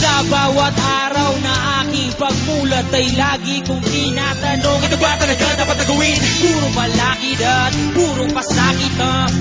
Sa bawat araw na aking pagmulat ay lagi kong tinatanong, ito ba talaga dapat na gawin? puro balakid at puro pasakit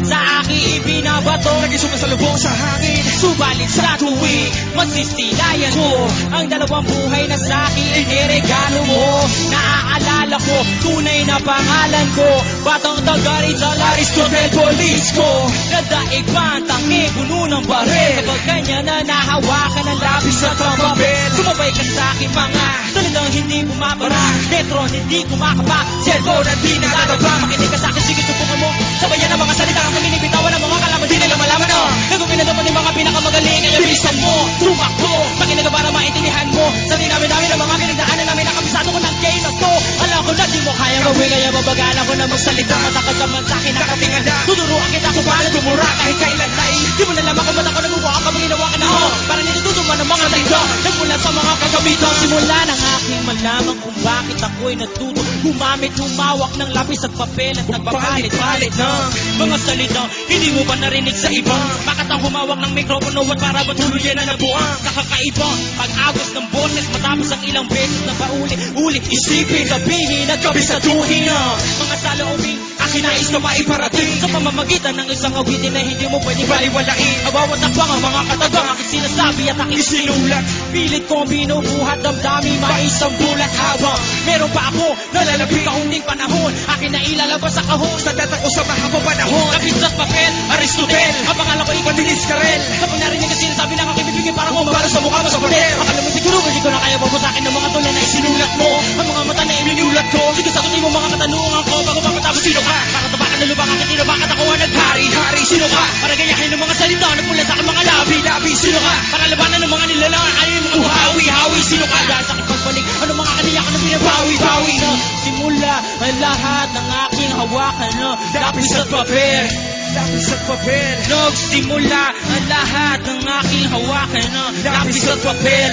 sa aking ibinabato. Lagi sumasalubong sa hangin, Subalit sa tuwing magsistilayan mo, ang dalawang buhay na sa akin iniregalo mo. Naaalala ko, tunay na pangalan ko, Batang Tagarizal, Aristotel, Police ko. Nadaig pa ang tangi, puno ng baril, kapag kanya na nahawakan ng lapis at pambabel. Sumabay ka sa akin mga salitang hindi bumabara, metron hindi kumakapa, cellphone at di nakakaba. Makinig ka sa akin, sige tutukan mo, sabayan ang mga salita ang pininibitawan ng mga kalaman, di nila malaman na nagawin na naman yung mga pinakamagaling. Kaya bilisan mo, tumakbo, makinig ka para maintindihan mo sa dinami-dami ng mga pinagdaanan namin. Nakabisado ko ng game na to, alam ko na di mo kaya gawin, kaya babagalan ko na magsalita. Matakad ka man sa akin, nakatingin na tuturuan kita kung paano tumura kahit kailan ay di mo nalaman kung ba't ako naguwa kapag ginawa ka na ho. Para nitututuman ng mga tagda nagmula sa mga kagamitan. Simula ng aking malaman kung bakit ako'y natuto gumamit, humawak ng lapis at papel at nagpapalit-palit ng mga salita hindi mo ba narinig sa iba? Bakit ang humawak ng mikropono at para ba tuluyan na nabuang? Nakakaiba pag-agos ng boses matapos ang ilang beses na paulit-ulit isipin, sabihin at kabisaduhin na mga saloobin aking nais na maiparating sa pamamagitan ng isang awitin na hindi mo pwede baliwalain. Bawat akbang ang mga katagang aking sinasabi at aking sinulat, pilit kong binubuhat damdamin maisang bulat habang meron pa ako nalalapit kaunting panahon, akin na ilalabas sa kahon sa data ko sa mahabang panahon. Lapis at papel, Aristotel, ang pangalan ko ikatilis Karel. Kapag narinig ang sinasabi ng aking bibigay parang kumabalo sa mukha mo sa pader. Akala mo siguro hindi ko na kaya babasakin ng mga tuloy na isinulat mo, ang mga mata na ininulat ko. Sige sagutin mo mga katanungan ko bago makatapos. Sino ka? Para tabakan na lubak aking tino, bakit ako ang naghari-hari? Sino ka? Para gayahin ng mga salita nagmula sa aking mga labi-labi. Sino ka? Para labanan ng mga nilalangan ayon yung mga uhawi-hawi. Sino ka? Dahil sa aking pagbalik, ano mga kaniyak na binabawi-bawi na simula ang lahat ng aking hawakan na lapis at papel. lapis at papel. Nagsimula ang lahat ng aking hawakan na lapis at papel.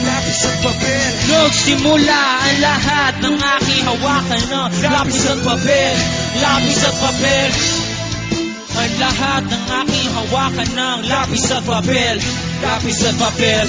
Lapis at papel. Nagsimula ang lahat ng aking hawakan na lapis at papel. Lapis at papel. Ang lahat ng aking hawakan ng lapis at papel. Lapis at papel.